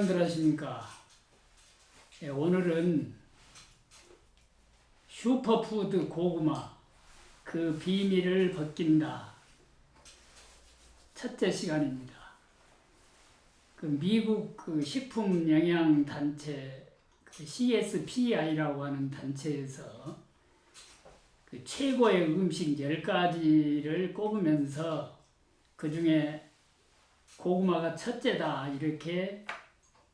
여러분들 하십니까? 오늘은 슈퍼푸드 고구마 그 비밀을 벗긴다 첫째 시간입니다. 그 미국 그 식품영양단체 그 CSPI라고 하는 단체에서 그 최고의 음식 10가지를 꼽으면서 그 중에 고구마가 첫째다 이렇게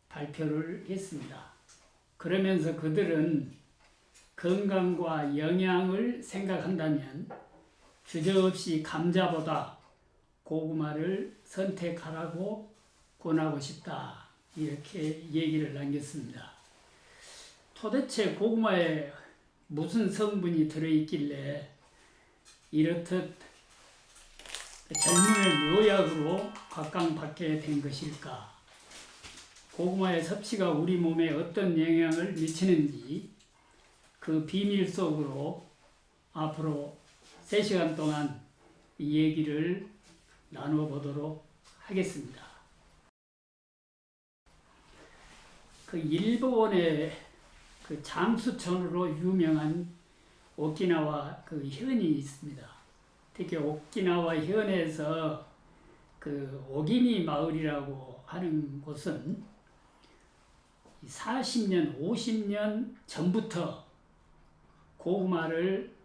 발표를 했습니다. 그러면서 그들은 건강과 영양을 생각한다면 주저없이 감자보다 고구마를 선택하라고 권하고 싶다 이렇게 얘기를 남겼습니다. 도대체 고구마에 무슨 성분이 들어있길래 이렇듯 젊음의 묘약으로 각광받게 된 것일까? 고구마의 섭취가 우리 몸에 어떤 영향을 미치는지 그 비밀 속으로 앞으로 3시간 동안 이 얘기를 나누어 보도록 하겠습니다. 그 일본의 그 장수천으로 유명한 오키나와 그 현이 있습니다. 특히 오키나와 현에서 그 오기니 마을이라고 하는 곳은 40년, 50년 전부터 고구마를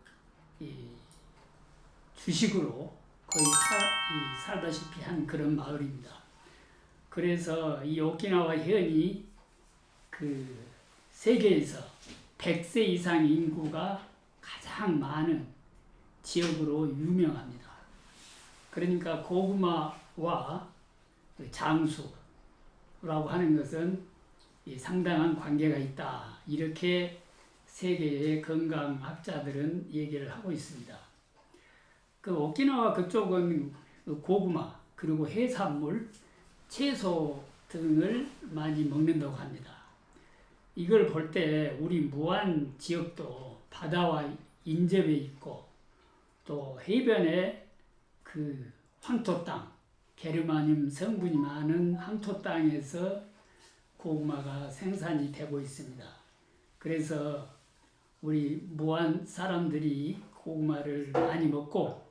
주식으로 거의 살다시피 한 그런 마을입니다. 그래서 이 오키나와 현이 그 세계에서 100세 이상 인구가 가장 많은 지역으로 유명합니다. 그러니까 고구마와 장수라고 하는 것은 상당한 관계가 있다. 이렇게 세계의 건강학자들은 얘기를 하고 있습니다. 그 오키나와 그쪽은 고구마 그리고 해산물, 채소 등을 많이 먹는다고 합니다. 이걸 볼 때 우리 무안 지역도 바다와 인접해 있고 또 해변에 그 황토 땅, 게르마늄 성분이 많은 황토 땅에서 고구마가 생산이 되고 있습니다. 그래서 우리 무안 사람들이 고구마를 많이 먹고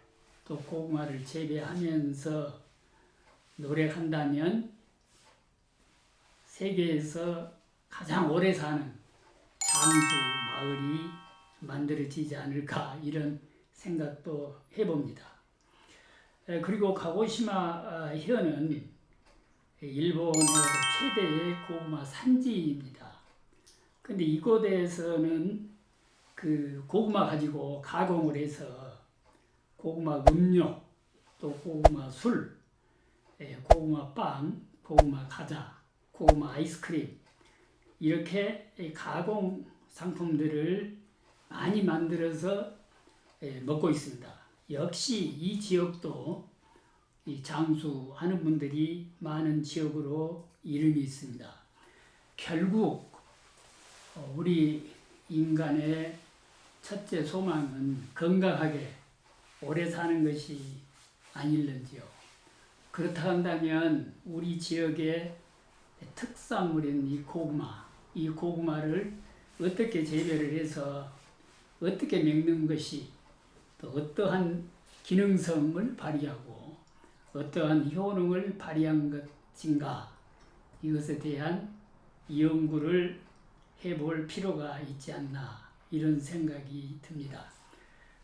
또 고구마를 재배하면서 노력한다면 세계에서 가장 오래 사는 장수 마을이 만들어지지 않을까 이런 생각도 해봅니다. 그리고 가고시마 현은 일본의 최대의 고구마 산지입니다. 근데 이곳에서는 그 고구마 가지고 가공을 해서 고구마 음료, 또 고구마 술, 고구마 빵, 고구마 과자, 고구마 아이스크림 이렇게 가공 상품들을 많이 만들어서 먹고 있습니다. 역시 이 지역도 이 장수하는 분들이 많은 지역으로 이름이 있습니다. 결국 우리 인간의 첫째 소망은 건강하게 오래 사는 것이 아닐는지요. 그렇다 한다면 우리 지역의 특산물인 이 고구마를 어떻게 재배를 해서 어떻게 먹는 것이 또 어떠한 기능성을 발휘하고 어떠한 효능을 발휘한 것인가 이것에 대한 연구를 해볼 필요가 있지 않나 이런 생각이 듭니다.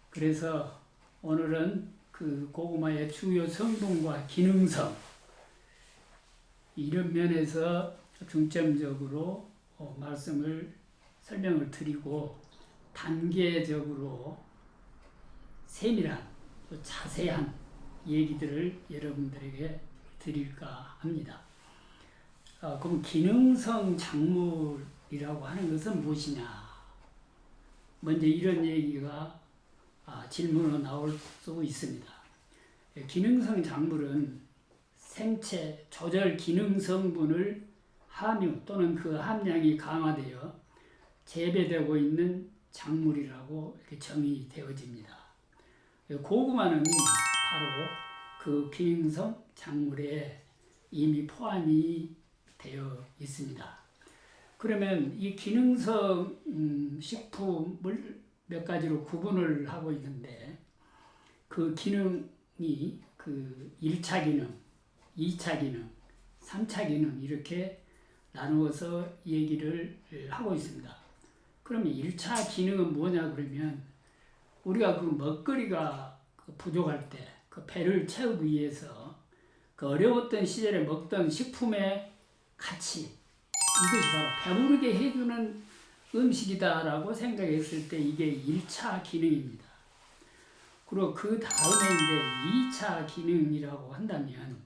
그래서 오늘은 그 고구마의 주요 성분과 기능성 이런 면에서 중점적으로 설명을 드리고 단계적으로 세밀한 또 자세한 얘기들을 여러분들에게 드릴까 합니다. 그럼 기능성 작물이라고 하는 것은 무엇이냐? 먼저 이런 얘기가 질문으로 나올 수 있습니다. 기능성 작물은 생체 조절 기능 성분을 함유 또는 그 함량이 강화되어 재배되고 있는 작물이라고 이렇게 정의되어집니다. 고구마는 바로 그 기능성 작물에 이미 포함이 되어 있습니다. 그러면 이 기능성 식품을 몇 가지로 구분을 하고 있는데, 그 기능이 그 1차 기능, 2차 기능, 3차 기능 이렇게 나누어서 얘기를 하고 있습니다. 그러면 1차 기능은 뭐냐 그러면, 우리가 그 먹거리가 부족할 때 그 배를 채우기 위해서 그 어려웠던 시절에 먹던 식품의 가치, 이것이 바로 배부르게 해주는 음식이다라고 생각했을 때 이게 1차 기능입니다. 그리고 그 다음에 이제 2차 기능이라고 한다면,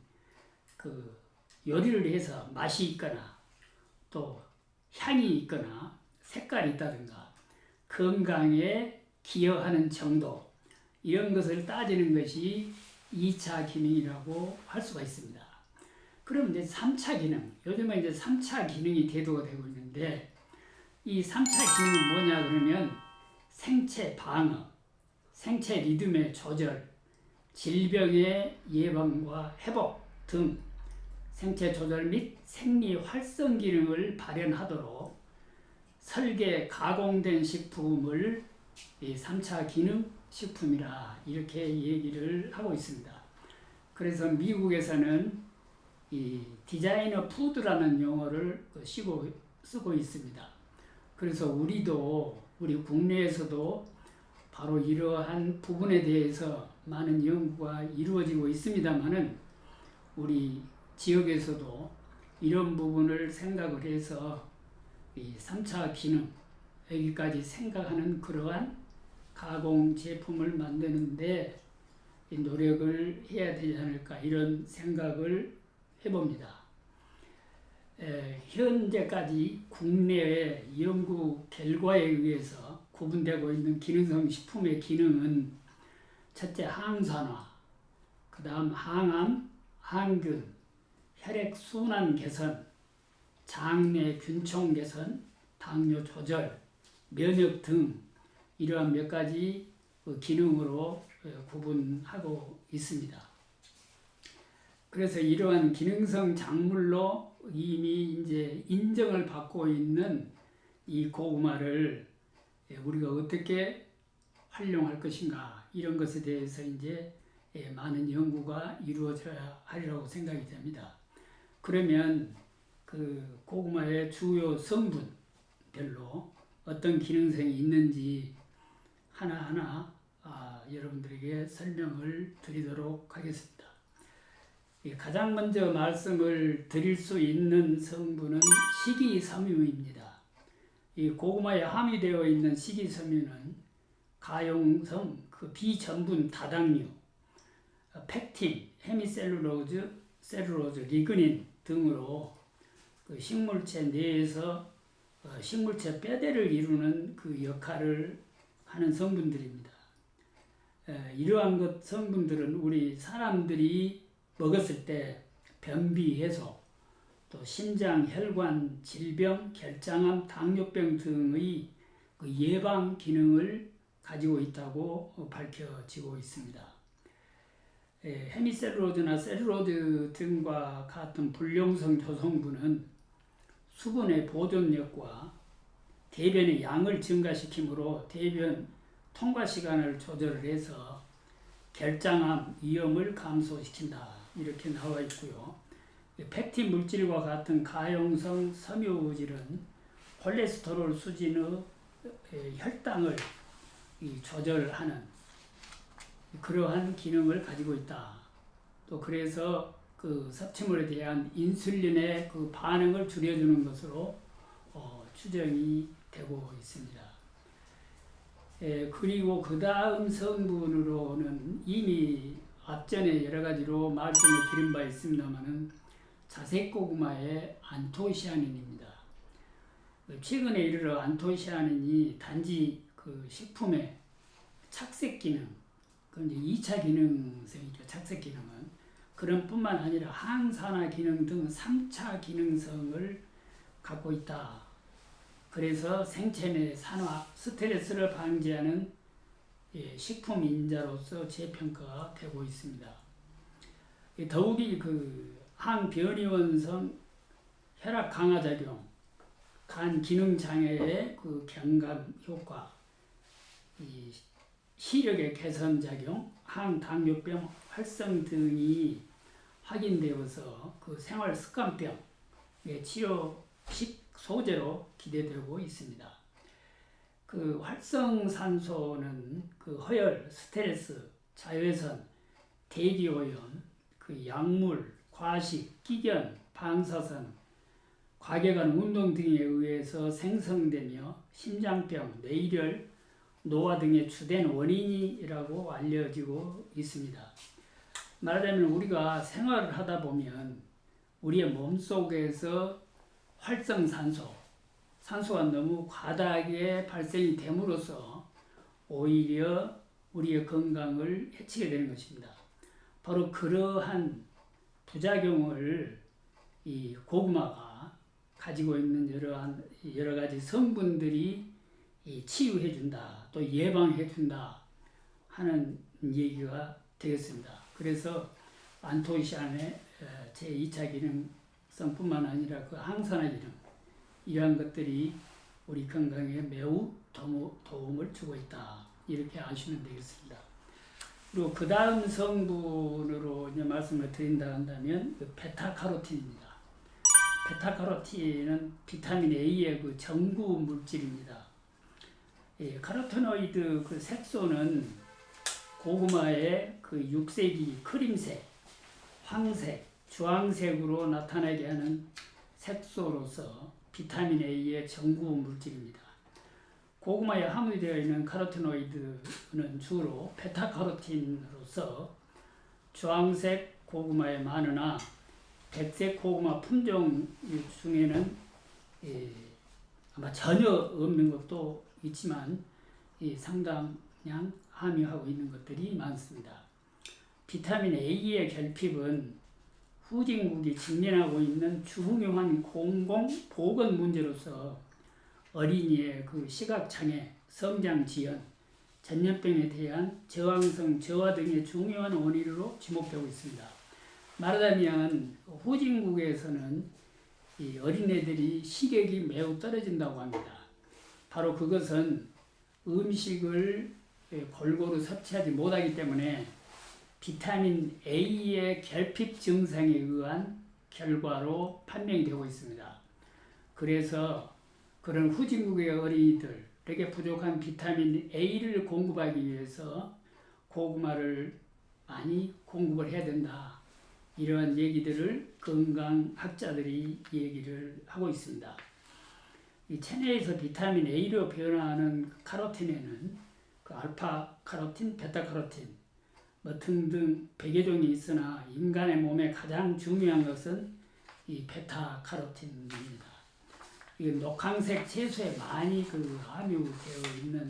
그 요리를 해서 맛이 있거나 또 향이 있거나 색깔이 있다든가 건강에 기여하는 정도, 이런 것을 따지는 것이 2차 기능이라고 할 수가 있습니다. 그럼 이제 3차 기능, 요즘은 이제 3차 기능이 대두가 되고 있는데, 이 3차 기능은 뭐냐 그러면 생체 방어, 생체 리듬의 조절, 질병의 예방과 회복 등 생체 조절 및 생리 활성 기능을 발현하도록 설계 가공된 식품을 이 3차 기능 식품이라 이렇게 얘기를 하고 있습니다. 그래서 미국에서는 이 디자이너 푸드라는 용어를 쓰고 있습니다. 그래서 우리 국내에서도 바로 이러한 부분에 대해서 많은 연구가 이루어지고 있습니다만은, 우리 지역에서도 이런 부분을 생각을 해서 이 3차 기능, 여기까지 생각하는 그러한 가공 제품을 만드는데 노력을 해야 되지 않을까, 이런 생각을 해봅니다. 현재까지 국내외 연구 결과에 의해서 구분되고 있는 기능성 식품의 기능은, 첫째 항산화, 그 다음 항암, 항균, 혈액순환 개선, 장내 균총 개선, 당뇨 조절, 면역 등 이러한 몇 가지 기능으로 구분하고 있습니다. 그래서 이러한 기능성 작물로 이미 이제 인정을 받고 있는 이 고구마를 우리가 어떻게 활용할 것인가, 이런 것에 대해서 이제 많은 연구가 이루어져야 하리라고 생각이 됩니다. 그러면 그 고구마의 주요 성분별로 어떤 기능성이 있는지 하나하나 여러분들에게 설명을 드리도록 하겠습니다. 가장 먼저 말씀을 드릴 수 있는 성분은 식이섬유입니다. 이 고구마에 함유되어 있는 식이섬유는 가용성, 비전분 다당류, 펙틴, 헤미셀룰로즈, 셀룰로즈, 리그닌 등으로 식물체 내에서 식물체 뼈대를 이루는 그 역할을 하는 성분들입니다. 이러한 성분들은 우리 사람들이 먹었을 때 변비 해소, 또 심장, 혈관 질병, 결장암, 당뇨병 등의 그 예방 기능을 가지고 있다고 밝혀지고 있습니다. 헤미셀룰로즈나 셀룰로즈 등과 같은 불용성 조성분은 수분의 보존력과 대변의 양을 증가시키므로 대변 통과 시간을 조절을 해서 결장암 위험을 감소시킨다, 이렇게 나와 있고요. 펙틴 물질과 같은 가용성 섬유질은 콜레스테롤 수준의 혈당을 조절하는 그러한 기능을 가지고 있다. 또 그래서 그 섭취물에 대한 인슐린의 그 반응을 줄여주는 것으로 추정이 되고 있습니다. 그리고 그 다음 성분으로는 이미 앞전에 여러 가지로 말씀을 드린 바 있습니다만은 자색고구마의 안토시아닌입니다. 최근에 이르러 안토시아닌이 단지 그 식품의 착색 기능, 그 이제 2차 기능성이죠. 착색 기능은 그런 뿐만 아니라 항산화 기능 등 3차 기능성을 갖고 있다. 그래서 생체 내 산화, 스트레스를 방지하는 식품 인자로서 재평가가 되고 있습니다. 더욱이 그 항변이원성 혈압 강화 작용, 간 기능 장애의 그 경감 효과, 이 시력의 개선 작용, 항당뇨병 활성 등이 확인되어서 그 생활 습관병의 치료식 소재로 기대되고 있습니다. 그 활성산소는 그 허열, 스트레스, 자외선, 대기오염, 그 약물, 과식, 끼견, 방사선, 과격한 운동 등에 의해서 생성되며 심장병, 뇌혈, 노화 등의 주된 원인이라고 알려지고 있습니다. 말하자면 우리가 생활을 하다 보면 우리의 몸속에서 산소가 너무 과다하게 발생이 됨으로써 오히려 우리의 건강을 해치게 되는 것입니다. 바로 그러한 부작용을 이 고구마가 가지고 있는 여러 가지 성분들이 치유해준다, 또 예방해준다 하는 얘기가 되겠습니다. 그래서 안토시아닌의 제2차 기능성뿐만 아니라 그 항산화 기능, 이러한 것들이 우리 건강에 매우 도움을 주고 있다, 이렇게 아시면 되겠습니다. 그리고 그 다음 성분으로 이제 말씀을 드린다 한다면 그 베타카로틴입니다. 베타카로틴은 비타민 A의 그 전구 물질입니다. 카로티노이드 그 색소는 고구마의 그 육색이 크림색, 황색, 주황색으로 나타나게 하는 색소로서 비타민 A의 전구 물질입니다. 고구마에 함유되어 있는 카로티노이드는 주로 베타카로틴으로서 주황색 고구마에 많으나 백색 고구마 품종 중에는 아마 전혀 없는 것도 있지만 상당량 함유하고 있는 것들이 많습니다. 비타민 A의 결핍은 후진국이 직면하고 있는 중요한 공공보건 문제로서 어린이의 그 시각장애, 성장지연, 전염병에 대한 저항성 저하 등의 중요한 원인으로 지목되고 있습니다. 말하자면 후진국에서는 이 어린애들이 시력이 매우 떨어진다고 합니다. 바로 그것은 음식을 골고루 섭취하지 못하기 때문에 비타민 A의 결핍 증상에 의한 결과로 판명이 되고 있습니다. 그래서 그런 후진국의 어린이들에게 부족한 비타민 A를 공급하기 위해서 고구마를 많이 공급을 해야 된다, 이러한 얘기들을 건강학자들이 얘기를 하고 있습니다. 이 체내에서 비타민 A로 변화하는 카로틴에는 그 알파 카로틴, 베타 카로틴 등등 100여 종이 있으나 인간의 몸에 가장 중요한 것은 이 베타 카로틴입니다. 이 녹황색 채소에 많이 그 함유되어 있는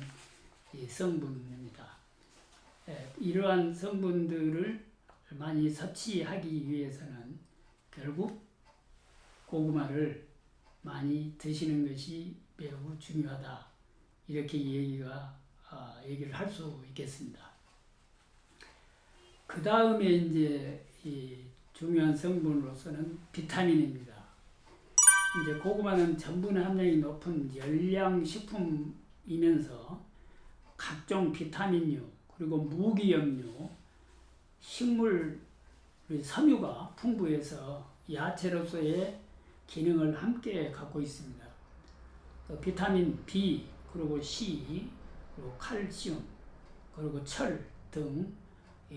이 성분입니다. 이러한 성분들을 많이 섭취하기 위해서는 결국 고구마를 많이 드시는 것이 매우 중요하다, 이렇게 얘기를 할 수 있겠습니다. 그 다음에 이제 이 중요한 성분으로서는 비타민입니다. 이제 고구마는 전분 함량이 높은 열량식품이면서 각종 비타민류, 그리고 무기염류, 식물 섬유가 풍부해서 야채로서의 기능을 함께 갖고 있습니다. 비타민 B, 그리고 C, 그리고 칼슘, 그리고 철 등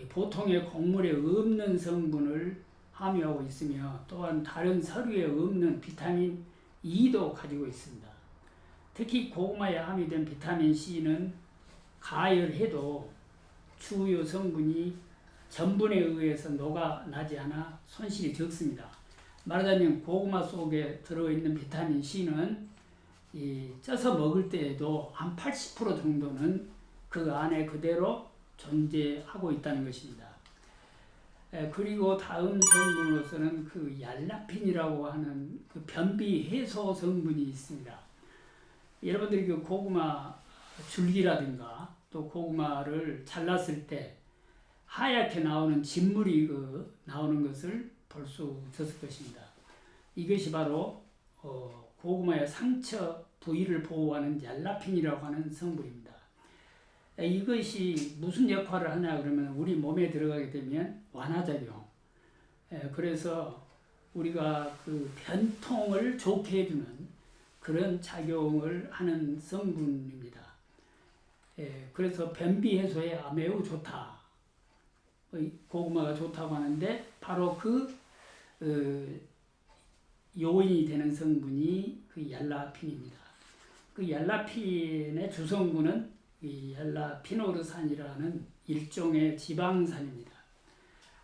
보통의 곡물에 없는 성분을 함유하고 있으며, 또한 다른 서류에 없는 비타민 E도 가지고 있습니다. 특히 고구마에 함유된 비타민 C는 가열해도 주요 성분이 전분에 의해서 녹아나지 않아 손실이 적습니다. 말하자면 고구마 속에 들어있는 비타민 C는 쪄서 먹을 때에도 한 80% 정도는 그 안에 그대로 존재하고 있다는 것입니다. 그리고 다음 성분으로서는 그 얄라핀이라고 하는 그 변비 해소 성분이 있습니다. 여러분들이 그 고구마 줄기라든가 또 고구마를 잘랐을 때 하얗게 나오는 진물이 나오는 것을 볼 수 있었을 것입니다. 이것이 바로 고구마의 상처 부위를 보호하는 얄라핀이라고 하는 성분입니다. 이것이 무슨 역할을 하냐 그러면 우리 몸에 들어가게 되면 완화작용. 그래서 우리가 그 변통을 좋게 해주는 그런 작용을 하는 성분입니다. 그래서 변비 해소에 매우 좋다. 고구마가 좋다고 하는데 바로 그 요인이 되는 성분이 그 얄라핀입니다. 그 얄라핀의 주성분은 이 얄라피노르산이라는 일종의 지방산입니다.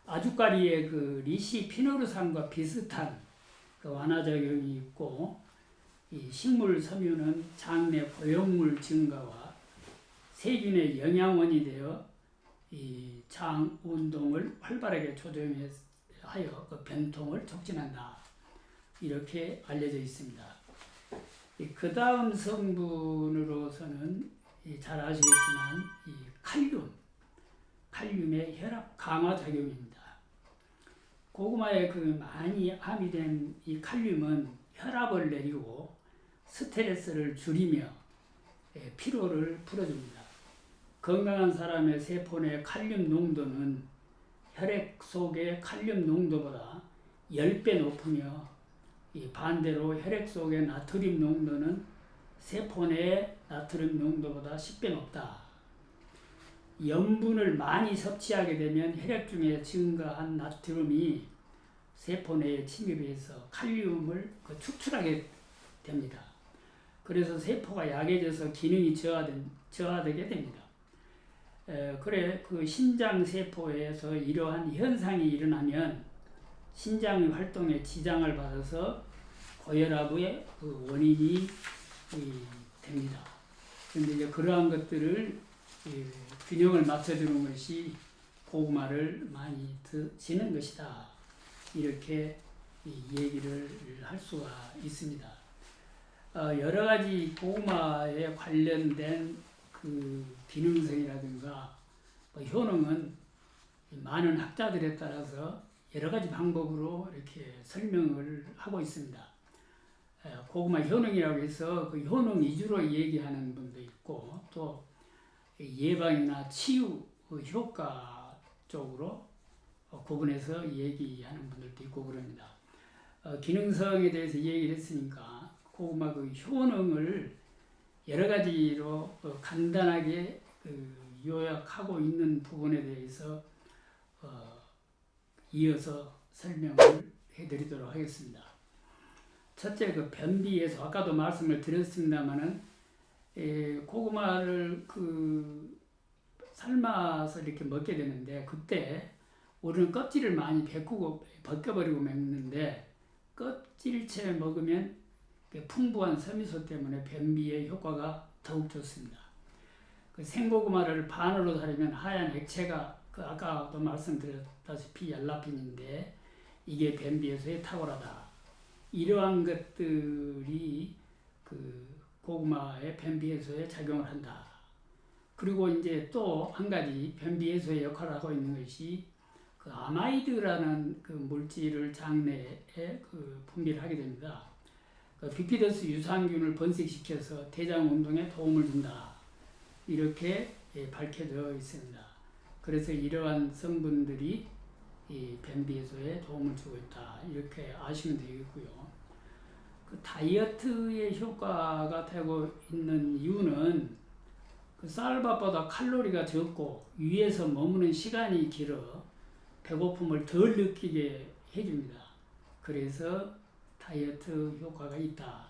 아주까리의 그 리시피노르산과 비슷한 그 완화작용이 있고, 이 식물 섬유는 장내 고용물 증가와 세균의 영양원이 되어 이 장 운동을 활발하게 조정하여 그 변통을 촉진한다. 이렇게 알려져 있습니다. 그 다음 성분으로서는 잘 아시겠지만 이 칼륨의 혈압 강화 작용입니다. 고구마에 그 많이 함유된 이 칼륨은 혈압을 내리고 스트레스를 줄이며 피로를 풀어줍니다. 건강한 사람의 세포 내 칼륨 농도는 혈액 속의 칼륨 농도보다 10배 높으며, 반대로 혈액 속의 나트륨 농도는 세포 내 나트륨 농도보다 10배 높다. 염분을 많이 섭취하게 되면 혈액 중에 증가한 나트륨이 세포 내에 침입해서 칼륨을 축출하게 됩니다. 그래서 세포가 약해져서 기능이 저하되게 됩니다. 그래 그 신장 세포에서 이러한 현상이 일어나면 신장의 활동에 지장을 받아서 고혈압의 그 원인이 됩니다. 그런데 이제 그러한 것들을 균형을 맞춰주는 것이 고구마를 많이 드시는 것이다. 이렇게 얘기를 할 수가 있습니다. 여러 가지 고구마에 관련된 그 기능성이라든가 효능은 많은 학자들에 따라서 여러 가지 방법으로 이렇게 설명을 하고 있습니다. 고구마 효능이라고 해서 그 효능 위주로 얘기하는 분도 있고, 또 예방이나 치유 효과 쪽으로 구분해서 얘기하는 분들도 있고 그럽니다. 기능성에 대해서 얘기를 했으니까 고구마 그 효능을 여러 가지로 간단하게 요약하고 있는 부분에 대해서 이어서 설명을 해드리도록 하겠습니다. 첫째, 그 변비 해소. 아까도 말씀을 드렸습니다만은 고구마를 삶아서 이렇게 먹게 되는데, 그때 우리는 껍질을 많이 벗겨버리고 먹는데, 껍질채 먹으면 풍부한 섬유소 때문에 변비의 효과가 더욱 좋습니다. 그 생고구마를 반으로 자르면 하얀 액체가 아까도 말씀드렸다시피 얄라핀인데, 이게 변비 해소에 탁월하다. 이러한 것들이 그 고구마의 변비 해소에 작용을 한다. 그리고 이제 또 한 가지 변비 해소의 역할을 하고 있는 것이 그 아마이드라는 그 물질을 장내에 분비를 하게 됩니다. 그 비피더스 유산균을 번식시켜서 대장 운동에 도움을 준다. 이렇게 밝혀져 있습니다. 그래서 이러한 성분들이 이 변비 해소에 도움을 주고 있다. 이렇게 아시면 되겠고요. 그 다이어트의 효과가 되고 있는 이유는 그 쌀밥보다 칼로리가 적고 위에서 머무는 시간이 길어 배고픔을 덜 느끼게 해줍니다. 그래서 다이어트 효과가 있다.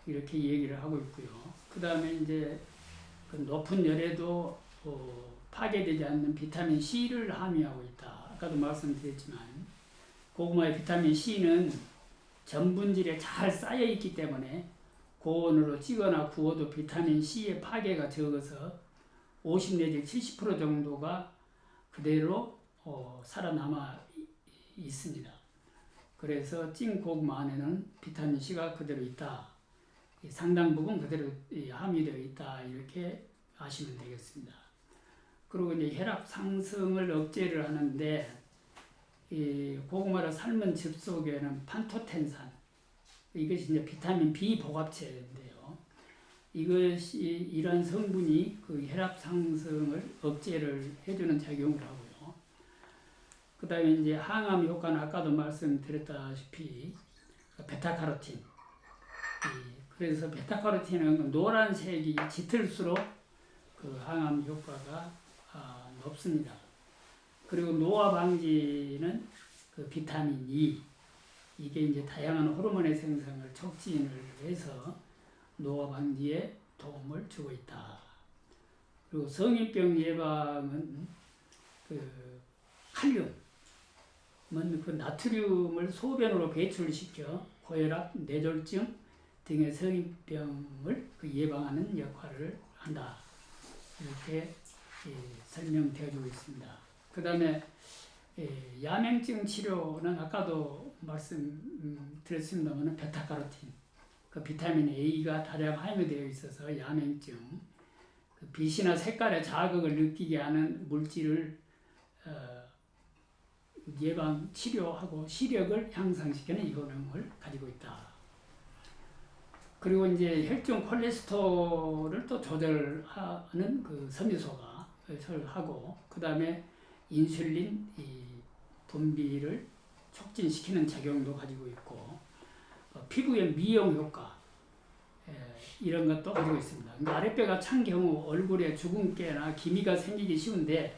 이렇게 얘기를 하고 있고요. 그 다음에 이제 그 높은 열에도 파괴되지 않는 비타민 C를 함유하고 있다. 아까도 말씀드렸지만 고구마의 비타민 C는 전분질에 잘 쌓여 있기 때문에 고온으로 찌거나 구워도 비타민 C의 파괴가 적어서 50 내지 70% 정도가 그대로 살아남아 있습니다. 그래서 찐 고구마 안에는 비타민 C가 그대로 있다. 상당 부분 그대로 함유되어 있다. 이렇게 아시면 되겠습니다. 그리고 이제 혈압 상승을 억제를 하는데, 이 고구마를 삶은 즙 속에는 판토텐산, 이것이 이제 비타민 B 복합체인데요. 이것이 이런 성분이 그 혈압 상승을 억제를 해주는 작용을 하고요. 그 다음에 이제 항암 효과는 아까도 말씀드렸다시피 베타카로틴. 그래서 베타카로틴은 노란색이 짙을수록 그 항암 효과가 높습니다. 그리고 노화 방지는 그 비타민 E, 이게 이제 다양한 호르몬의 생성을 촉진을 해서 노화 방지에 도움을 주고 있다. 그리고 성인병 예방은 그 칼륨은 그 나트륨을 소변으로 배출시켜 고혈압, 뇌졸중 등의 성인병을 그 예방하는 역할을 한다. 이렇게 설명되어주고 있습니다. 그 다음에 야맹증 치료는 아까도 말씀드렸습니다만 베타카로틴, 그 비타민 A가 다량 함유되어 있어서 야맹증, 그 빛이나 색깔의 자극을 느끼게 하는 물질을 예방, 치료하고 시력을 향상시키는 효능을 가지고 있다. 그리고 이제 혈중 콜레스테롤을 또 조절하는 그 섬유소가 하고, 그 다음에 인슐린 분비를 촉진시키는 작용도 가지고 있고, 피부의 미용 효과 이런 것도 가지고 있습니다. 그러니까 아랫배가 찬 경우 얼굴에 주근깨나 기미가 생기기 쉬운데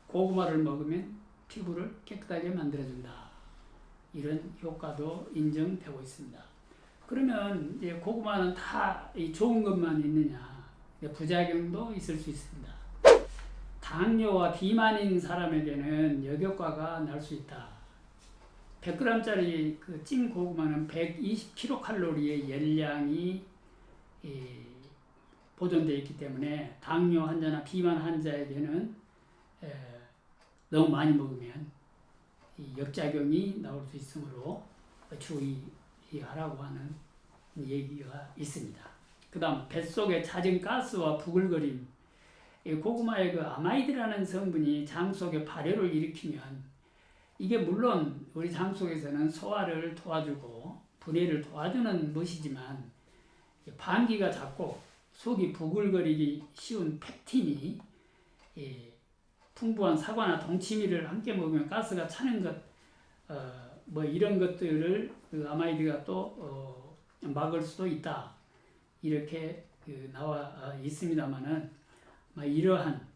고구마를 먹으면 피부를 깨끗하게 만들어준다. 이런 효과도 인정되고 있습니다. 그러면 이제 고구마는 다 좋은 것만 있느냐? 부작용도 있을 수 있습니다. 당뇨와 비만인 사람에게는 역효과가 날 수 있다. 100g짜리 그 찐 고구마는 120kcal의 열량이 보존되어 있기 때문에 당뇨 환자나 비만 환자에게는 너무 많이 먹으면 역작용이 나올 수 있으므로 주의하라고 하는 얘기가 있습니다. 그 다음 뱃속의 잦은 가스와 부글거림, 고구마의 그 아마이드라는 성분이 장 속에 발열을 일으키면 이게 물론 우리 장 속에서는 소화를 도와주고 분해를 도와주는 것이지만 방기가 작고 속이 부글거리기 쉬운 펙틴이 풍부한 사과나 동치미를 함께 먹으면 가스가 차는 것, 뭐 이런 것들을 그 아마이드가 또 막을 수도 있다. 이렇게 나와 있습니다만은 이러한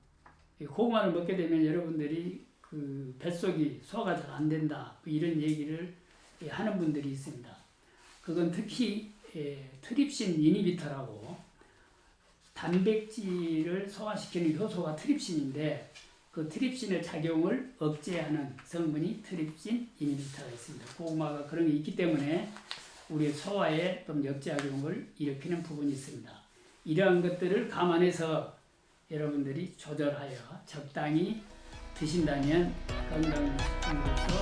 고구마를 먹게 되면 여러분들이 그 뱃속이 소화가 잘 안 된다. 이런 얘기를 하는 분들이 있습니다. 그건 특히 트립신 이니비터라고 단백질을 소화시키는 효소가 트립신인데 그 트립신의 작용을 억제하는 성분이 트립신 이니비터가 있습니다. 고구마가 그런 게 있기 때문에 우리 소화에 좀 역작용을 일으키는 부분이 있습니다. 이러한 것들을 감안해서 여러분들이 조절하여 적당히 드신다면 건강으로서